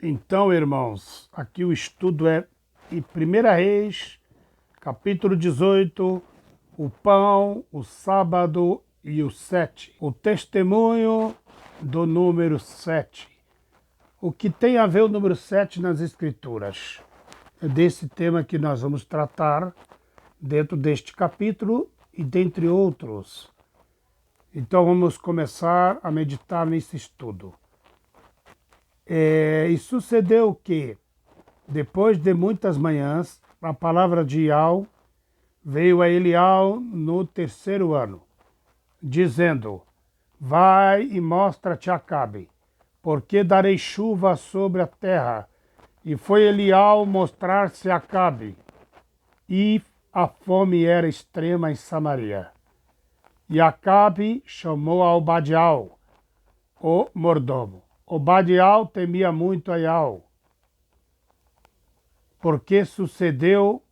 Então, irmãos, aqui o estudo é em 1 Reis, capítulo 18, o pão, o sábado e o 7. O testemunho do número 7. O que tem a ver o número 7 nas Escrituras? É desse tema que nós vamos tratar dentro deste capítulo e dentre outros. Então vamos começar a meditar nesse estudo. E sucedeu que, depois de muitas manhãs, a palavra de Iau veio a Eliau no 3º ano, dizendo: Vai e mostra-te a Acabe, porque darei chuva sobre a terra. E foi Eliau mostrar-se a Acabe, e a fome era extrema em Samaria. E Acabe chamou a Obadiel, o mordomo. Obadiel temia muito a Iau, porque sucedeu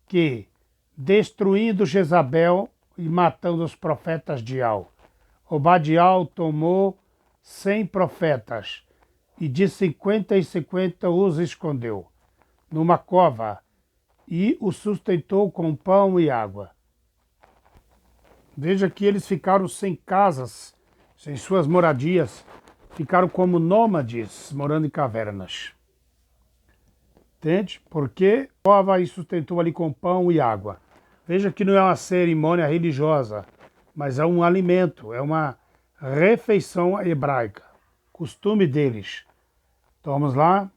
que, destruindo Jezabel e matando os profetas de Iau, Obadiel tomou 100 profetas e de 50 em 50 os escondeu numa cova e os sustentou com pão e água. Veja que eles ficaram sem casas, sem suas moradias, ficaram como nômades, morando em cavernas. Entende? Porque cova e sustentou ali com pão e água. Veja que não é uma cerimônia religiosa, mas é um alimento, é uma refeição hebraica, costume deles. Então vamos lá.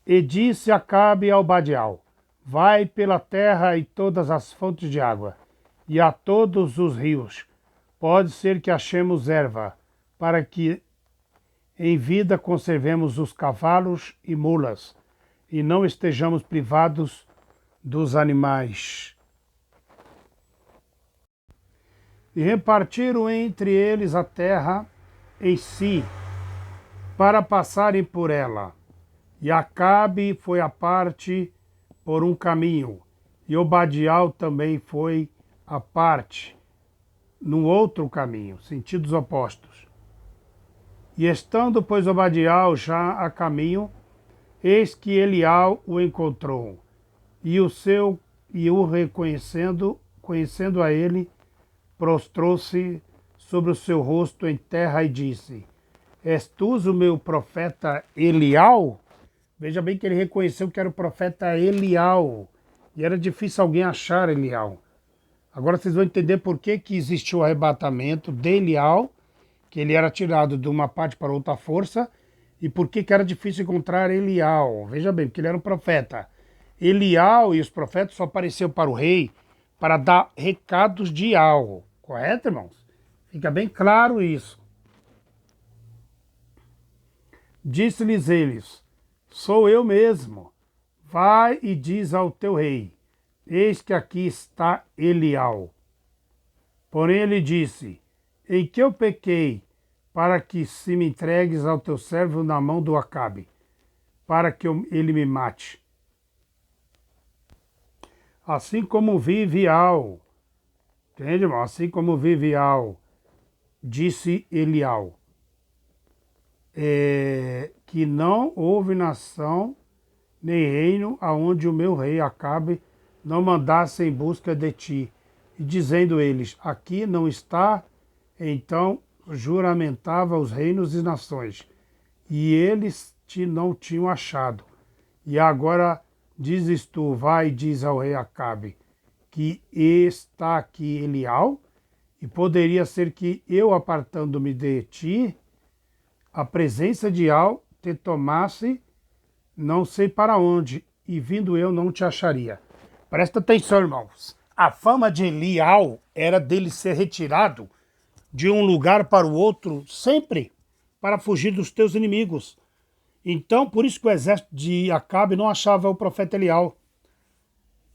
E disse Acabe a Obadiel: Vai pela terra e todas as fontes de água, e a todos os rios. Pode ser que achemos erva, para que em vida conservemos os cavalos e mulas, e não estejamos privados dos animais. E repartiram entre eles a terra em si, para passarem por ela. E Acabe foi à parte por um caminho, e Obadiel também foi à parte, num outro caminho, sentidos opostos. E estando, pois, Obadiel já a caminho, eis que Eliau o encontrou, e o reconhecendo, conhecendo a ele, prostrou-se sobre o seu rosto em terra e disse: És tu o meu profeta Eliau? Veja bem que ele reconheceu que era o profeta Eliau, e era difícil alguém achar Eliau. Agora vocês vão entender por que existiu o arrebatamento de Eliau, que ele era tirado de uma parte para outra força, e por que era difícil encontrar Eliau. Veja bem, porque ele era um profeta. Eliau e os profetas só apareceram para o rei para dar recados de Iau. Correto, irmãos? Fica bem claro isso. Disse-lhes eles: Sou eu mesmo. Vai e diz ao teu rei: Eis que aqui está Eliau. Porém ele disse: Em que eu pequei, para que se me entregues ao teu servo na mão do Acabe, para que ele me mate? Assim como vive Iau, entende, irmão? Assim como vive Iau, disse Eliau, que não houve nação nem reino aonde o meu rei Acabe não mandasse em busca de ti. E dizendo eles: Aqui não está, então juramentava os reinos e nações, e eles te não tinham achado. E agora dizes tu: Vai, diz ao rei Acabe, que está aqui Eliau, e poderia ser que eu, apartando-me de ti, a presença de Iau te tomasse, não sei para onde, e vindo eu não te acharia. Presta atenção, irmãos. A fama de Eliau era dele ser retirado de um lugar para o outro, sempre para fugir dos teus inimigos. Então, por isso que o exército de Acabe não achava o profeta Eliau.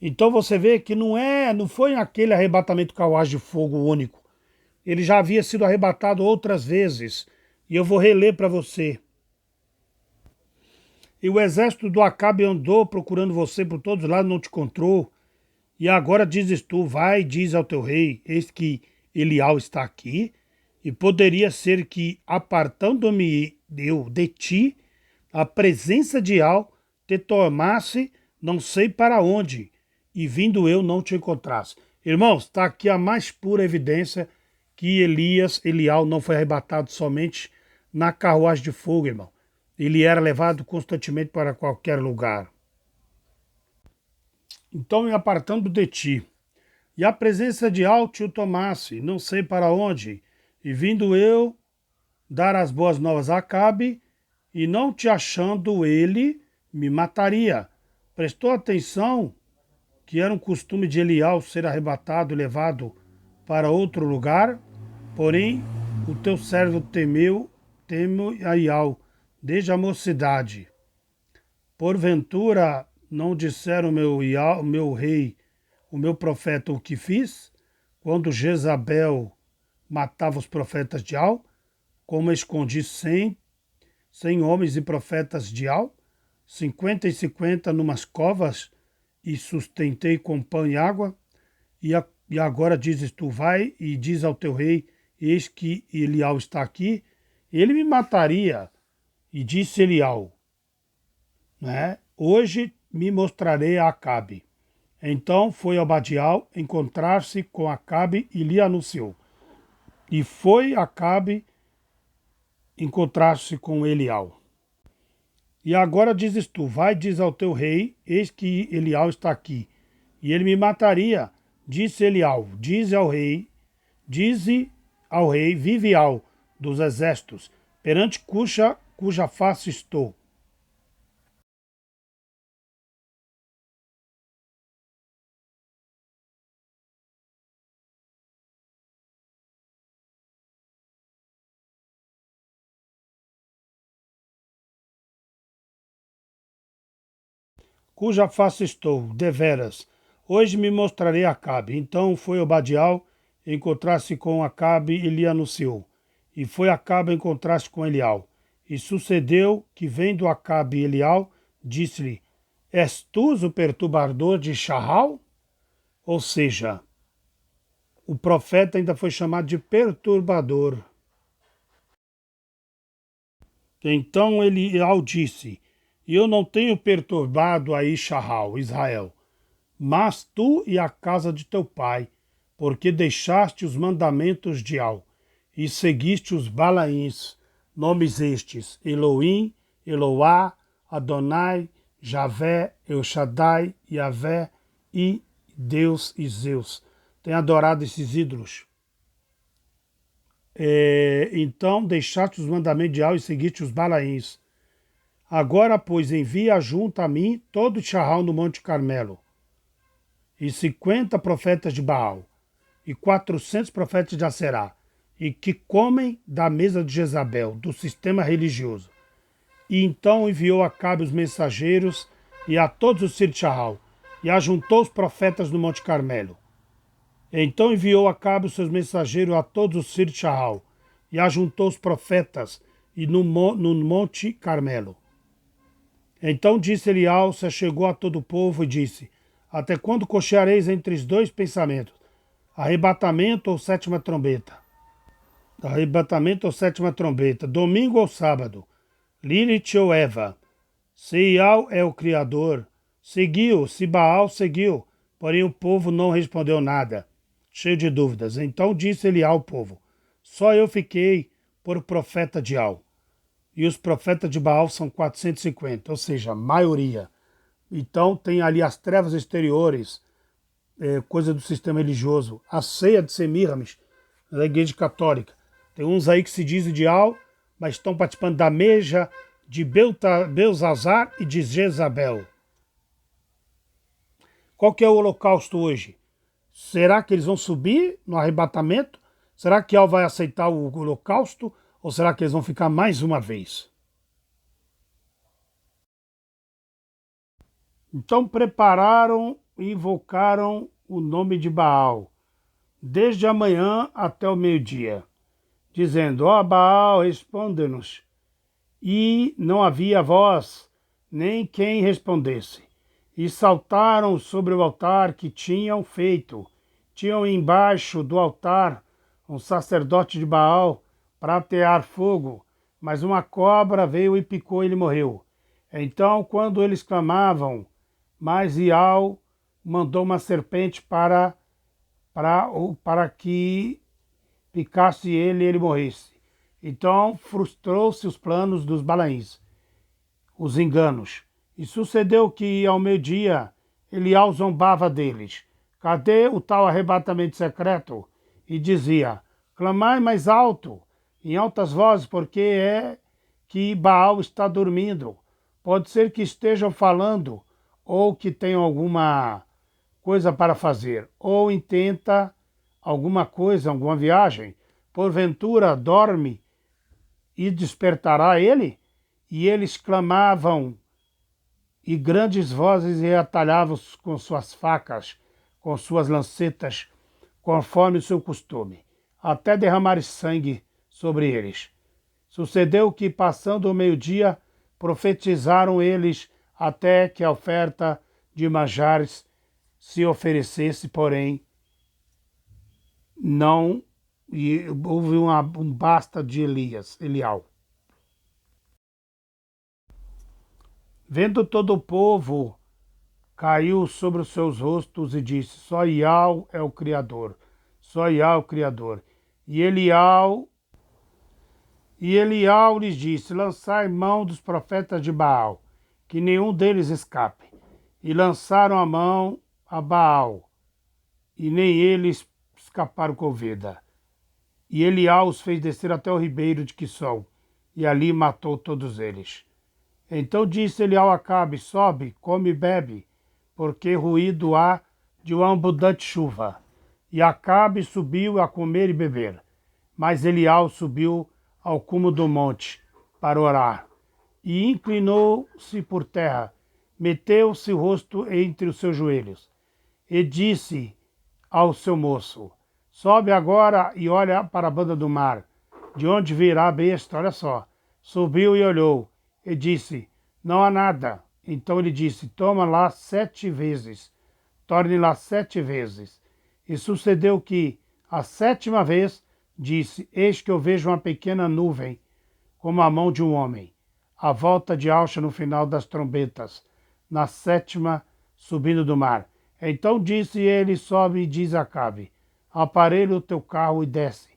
Então você vê que não foi aquele arrebatamento cauaz de fogo único. Ele já havia sido arrebatado outras vezes. E eu vou reler para você. E o exército do Acabe andou procurando você por todos lados, não te encontrou. E agora dizes tu: Vai, diz ao teu rei, eis que Eliau está aqui. E poderia ser que, apartando-me eu de ti, a presença de Al te tomasse não sei para onde, e vindo eu não te encontrasse. Irmãos, está aqui a mais pura evidência que Elial não foi arrebatado somente na carruagem de fogo, irmão. Ele era levado constantemente para qualquer lugar. Então, me apartando de ti, e a presença de Al te o tomasse, não sei para onde, e vindo eu dar as boas novas a Acabe, e não te achando ele, me mataria. Prestou atenção que era um costume de Elial ser arrebatado e levado para outro lugar? Porém, o teu servo teme a Elial, desde a mocidade. Porventura, não disseram o meu rei, o meu profeta, o que fiz? Quando Jezabel matava os profetas de Al, como escondi 100 homens e profetas de Al, 50 e 50 numas covas, e sustentei com pão e água, e agora dizes tu, vai e diz ao teu rei, eis que Elial está aqui, ele me mataria. E disse Elial, né? Hoje me mostrarei a Acabe. Então foi Obadiel encontrar-se com Acabe e lhe anunciou. E foi Acabe encontrar-se com Elial. E agora dizes tu, vai, diz ao teu rei, eis que Elial está aqui, e ele me mataria. Disse Elial, dize ao rei, vive Al dos exércitos, perante cuja face estou. Cuja face estou, deveras. Hoje me mostrarei a Acabe. Então foi Obadiel encontrar-se com Acabe e lhe anunciou. E foi Acabe encontrar-se com Elial. E sucedeu que, vendo Acabe e Elial, disse-lhe, és tu o perturbador de Shaal? Ou seja, o profeta ainda foi chamado de perturbador. Então Elial disse, eu não tenho perturbado a Shaal, Israel, mas tu e a casa de teu pai, porque deixaste os mandamentos de Al, e seguiste os Balaíns, nomes estes, Elohim, Eloá, Adonai, Javé, El Shaddai, Yavé e Deus e Zeus. Tem adorado esses ídolos. Então deixaste os mandamentos de Al e seguiste os Balaíns. Agora, pois, envia junto a mim todo o Shaal no Monte Carmelo, e 50 profetas de Baal, e 400 profetas de Aserá, e que comem da mesa de Jezabel, do sistema religioso. E então enviou Acabe os mensageiros e a todos os filhos de Shaal, e ajuntou os profetas no Monte Carmelo. Então enviou Acabe os seus mensageiros a todos os filhos de Shaal, e ajuntou os profetas e no Monte Carmelo. Então disse Elial, se chegou a todo o povo e disse, até quando cocheareis entre os dois pensamentos? Arrebatamento ou sétima trombeta? Arrebatamento ou sétima trombeta? Domingo ou sábado? Lilith ou Eva? Se Ial é o Criador, seguiu, se Baal seguiu, porém o povo não respondeu nada, cheio de dúvidas. Então disse Elial ao povo, só eu fiquei por profeta de Al. E os profetas de Baal são 450, ou seja, a maioria. Então tem ali as trevas exteriores, coisa do sistema religioso, a ceia de Semiramis, da igreja católica. Tem uns aí que se dizem de Al, mas estão participando da meja de Belzazar e de Jezabel. Qual que é o holocausto hoje? Será que eles vão subir no arrebatamento? Será que Al vai aceitar o holocausto? Ou será que eles vão ficar mais uma vez? Então prepararam e invocaram o nome de Baal, desde a manhã até o meio-dia, dizendo, ó Baal, responde-nos. E não havia voz, nem quem respondesse. E saltaram sobre o altar que tinham feito. Tinham embaixo do altar um sacerdote de Baal para atear fogo, mas uma cobra veio e picou e ele morreu. Então, quando eles clamavam, mas Ial mandou uma serpente para que picasse ele e ele morresse. Então, frustrou-se os planos dos Balaíns, os enganos. E sucedeu que, ao meio-dia, Elial zombava deles. Cadê o tal arrebatamento secreto? E dizia, clamai mais alto, em altas vozes, porque é que Baal está dormindo. Pode ser que estejam falando, ou que tenham alguma coisa para fazer, ou intenta alguma coisa, alguma viagem. Porventura dorme e despertará ele? E eles clamavam, e grandes vozes reatalhavam com suas facas, com suas lancetas, conforme o seu costume, até derramar sangue sobre eles. Sucedeu que, passando o meio-dia, profetizaram eles até que a oferta de manjares se oferecesse, porém, não, e houve um basta de Elial. Vendo todo o povo, caiu sobre os seus rostos e disse, só Ial é o Criador, só Ial é o Criador. E Elial lhes disse, lançai mão dos profetas de Baal, que nenhum deles escape. E lançaram a mão a Baal, e nem eles escaparam com vida. E Elial os fez descer até o ribeiro de Quissol, e ali matou todos eles. Então disse Elial a Acabe, sobe, come e bebe, porque ruído há de uma abundante chuva. E Acabe subiu a comer e beber. Mas Elial subiu ao cume do monte para orar. E inclinou-se por terra, meteu-se o rosto entre os seus joelhos. E disse ao seu moço, sobe agora e olha para a banda do mar, de onde virá a besta, olha só. Subiu e olhou, e disse, não há nada. Então ele disse, toma lá 7 vezes, torne lá 7 vezes. E sucedeu que, a 7ª vez, disse, eis que eu vejo uma pequena nuvem, como a mão de um homem, à volta de Alcha no final das trombetas, na 7ª, subindo do mar. Então disse ele, sobe e diz a Acabe, aparelha o teu carro e desce,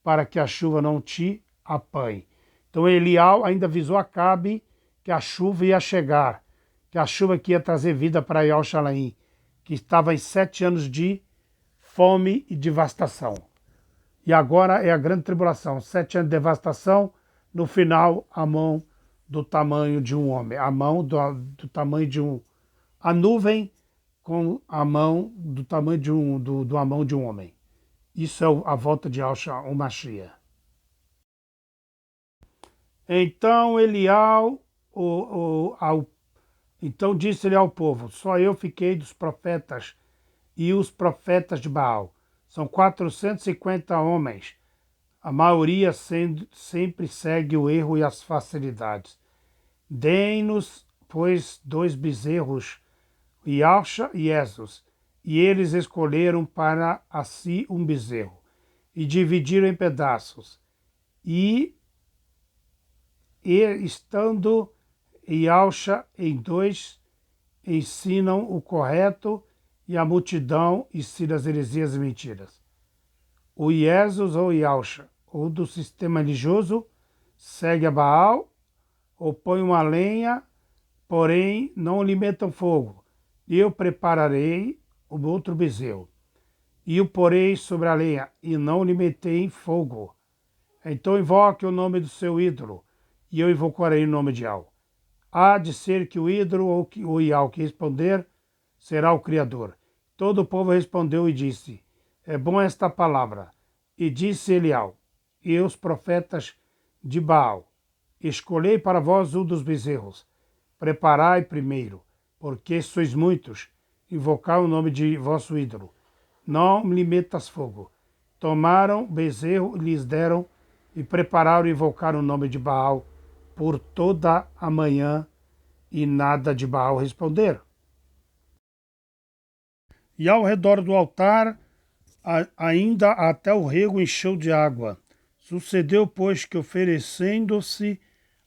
para que a chuva não te apanhe. Então Elial ainda avisou Acabe que a chuva ia chegar, que a chuva que ia trazer vida para Yal-Shalaim, que estava em 7 anos de fome e devastação. E agora é a grande tribulação, 7 anos de devastação, no final a mão do tamanho de um homem, a mão do tamanho de um... A nuvem com a mão do tamanho de a mão de um homem. Isso é a volta de o Mashiach. Então Elial, então disse ele ao povo, só eu fiquei dos profetas e os profetas de Baal. São 450 homens. A maioria sempre segue o erro e as facilidades. Deem-nos, pois, 2 bezerros, Yalcha e Jesus, e eles escolheram para si um bezerro, e dividiram em pedaços. E estando Yalcha em 2, ensinam o correto, e a multidão ensina as heresias e mentiras. O Jesus ou Yalcha, ou do sistema religioso, segue a Baal, ou põe uma lenha, porém não lhe metam fogo. Eu prepararei o outro bezerro, e o porei sobre a lenha, e não lhe metei fogo. Então invoque o nome do seu ídolo, e eu invocarei o nome de Yal. Há de ser que o ídolo ou o Yal que responder será o Criador. Todo o povo respondeu e disse, é bom esta palavra. E disse Elial, e os profetas de Baal, escolhei para vós um dos bezerros, preparai primeiro, porque sois muitos, invocai o nome de vosso ídolo. Não lhe metas fogo. Tomaram bezerro, lhes deram, e prepararam e invocaram o nome de Baal por toda a manhã, e nada de Baal responder. E ao redor do altar, ainda até o rego encheu de água Sucedeu, pois, que oferecendo-se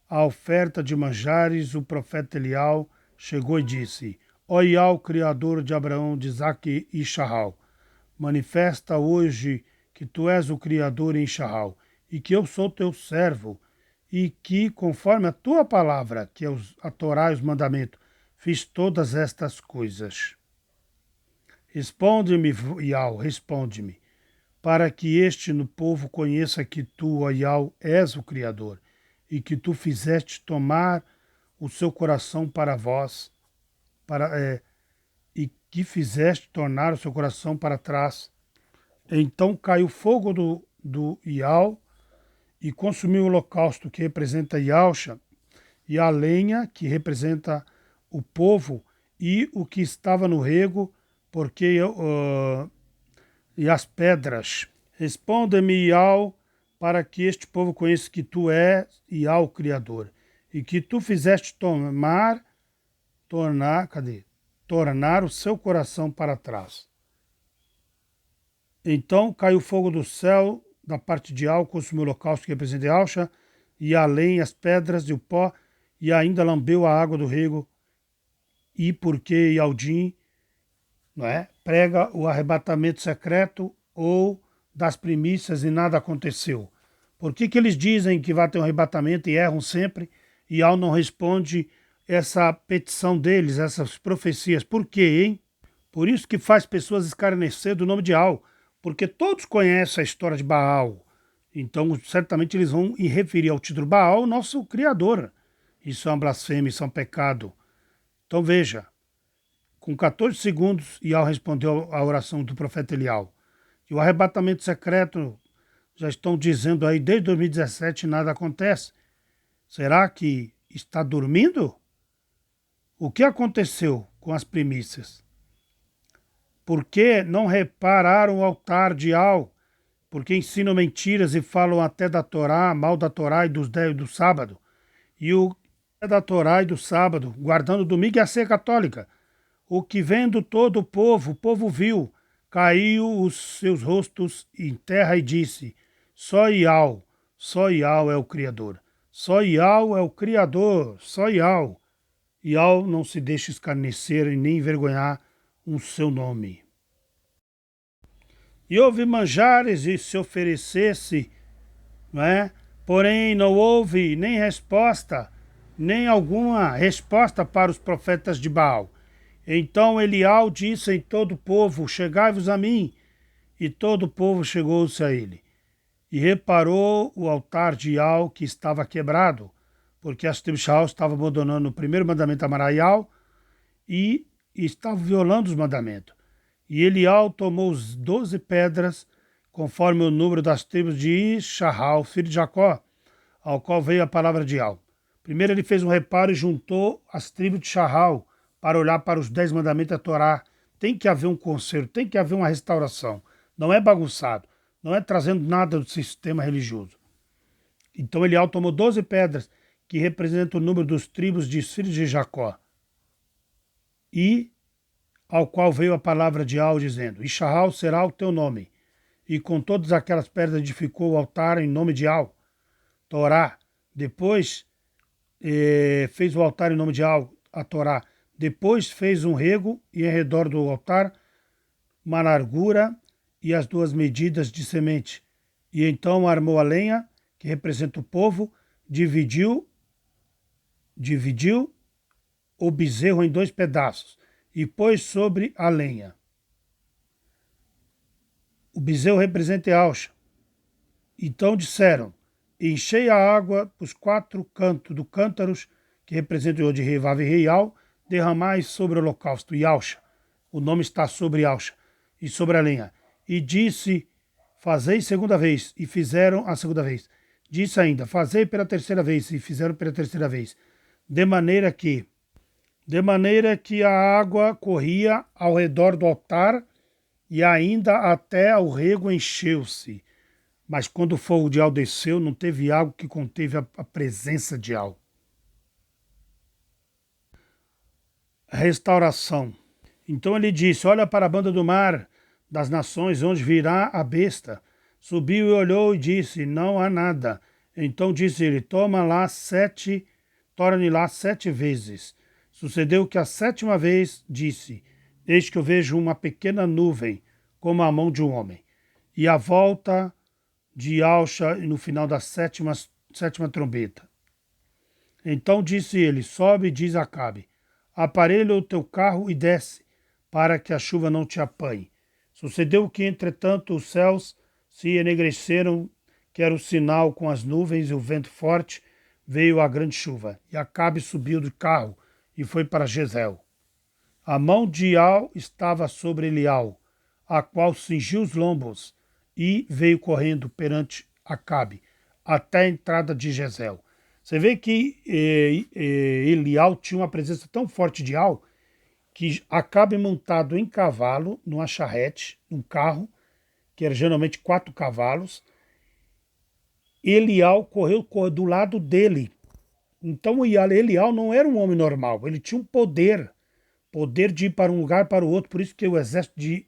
a oferta de manjares, o profeta Elial chegou e disse: Ó Ial, Criador de Abraão, de Isaque e Israel, manifesta hoje que tu és o Criador em Israel, e que eu sou teu servo, e que, conforme a tua palavra, que é a Torá e os mandamentos, fiz todas estas coisas. Responde-me, Ial, responde-me, para que este no povo conheça que tu, ó Ial, és o Criador, e que tu fizeste tomar o seu coração para vós, e que fizeste tornar o seu coração para trás. Então caiu fogo do Ial e consumiu o holocausto, que representa Yalcha, e a lenha, que representa o povo, e o que estava no rego, porque e as pedras. Responda-me, Ial, para que este povo conheça que tu és Ial, o Criador, e que tu fizeste tornar o seu coração para trás. Então caiu fogo do céu da parte de Ial, consumiu o holocausto que representa Yalcha, e além as pedras e o pó, e ainda lambeu a água do rego, e porque Ialdim, não é, prega o arrebatamento secreto ou das primícias e nada aconteceu. Por que eles dizem que vai ter um arrebatamento e erram sempre? E Ial não responde essa petição deles, essas profecias. Por quê, hein? Por isso que faz pessoas escarnecer do nome de Ial, porque todos conhecem a história de Baal. Então, certamente eles vão referir ao título Baal, nosso Criador. Isso é uma blasfêmia, isso é um pecado. Então veja, com 14 segundos, Ial respondeu à oração do profeta Elial. E o arrebatamento secreto, já estão dizendo aí, desde 2017 nada acontece. Será que está dormindo? O que aconteceu com as primícias? Por que não repararam o altar de Ial? Porque ensinam mentiras e falam até da Torá, mal da Torá e do sábado. E o da Torá e do sábado, guardando o domingo e a ceia católica. O que vendo todo o povo viu, caiu os seus rostos em terra e disse: só Ial é o Criador. Só Ial é o Criador, só Ial. Ial não se deixa escarnecer e nem envergonhar o seu nome. E houve manjares e se oferecesse, não é? Porém não houve nem resposta, nem alguma resposta para os profetas de Baal. Então Elial disse em todo o povo: chegai-vos a mim. E todo o povo chegou-se a ele. E reparou o altar de Ial que estava quebrado, porque as tribos de Israel estavam abandonando o primeiro mandamento, amar a Ial, e estavam violando os mandamentos. E Elial tomou as 12 pedras, conforme o número das tribos de Israel, filho de Jacó, ao qual veio a palavra de Ial. Primeiro ele fez um reparo e juntou as tribos de Israel para olhar para os 10 mandamentos da Torá. Tem que haver um conserto, tem que haver uma restauração. Não é bagunçado, não é trazendo nada do sistema religioso. Então Elial tomou 12 pedras, que representam o número dos tribos de filhos de Jacó. E ao qual veio a palavra de Ial, dizendo: Israel será o teu nome. E com todas aquelas pedras edificou o altar em nome de Ial, Torá. Depois fez o altar em nome de Ial, a Torá. Depois fez um rego e em redor do altar uma largura e as 2 medidas de semente. E então armou a lenha, que representa o povo, dividiu o bezerro em 2 pedaços e pôs sobre a lenha. O bezerro representa Yalcha. Então disseram: enchei a água os 4 cantos do cântaros, que representam o de rei Vav e rei Ial, derramai sobre o holocausto, Yalcha. O nome está sobre Yalcha e sobre a lenha. E disse: fazei segunda vez, e fizeram a segunda vez. Disse ainda: fazei pela terceira vez, e fizeram pela terceira vez. De maneira que a água corria ao redor do altar e ainda até o rego encheu-se. Mas quando o fogo de Ial desceu, não teve água que conteve a presença de Ial. Restauração. Então ele disse: olha para a banda do mar das nações, onde virá a besta, Subiu e olhou e disse: não há nada. Então disse ele: torne lá 7 vezes. Sucedeu que a 7ª vez disse: eis que eu vejo uma pequena nuvem, como a mão de um homem. E a volta de Alcha no final da sétima trombeta. Então disse ele: sobe e diz a Acabe: aparelha o teu carro e desce, para que a chuva não te apanhe. Sucedeu que, entretanto, os céus se enegreceram, que era o sinal com as nuvens e o vento forte, veio a grande chuva. E Acabe subiu do carro e foi para Jezreel. A mão de Ial estava sobre Elial, a qual cingiu os lombos, e veio correndo perante Acabe, até a entrada de Jezreel. Você vê que Elial tinha uma presença tão forte de Ial, que Acabe montado em cavalo, numa charrete, num carro, que era geralmente 4 cavalos, Elial correu do lado dele. Então Elial não era um homem normal, ele tinha um poder de ir para um lugar para o outro, por isso que o exército de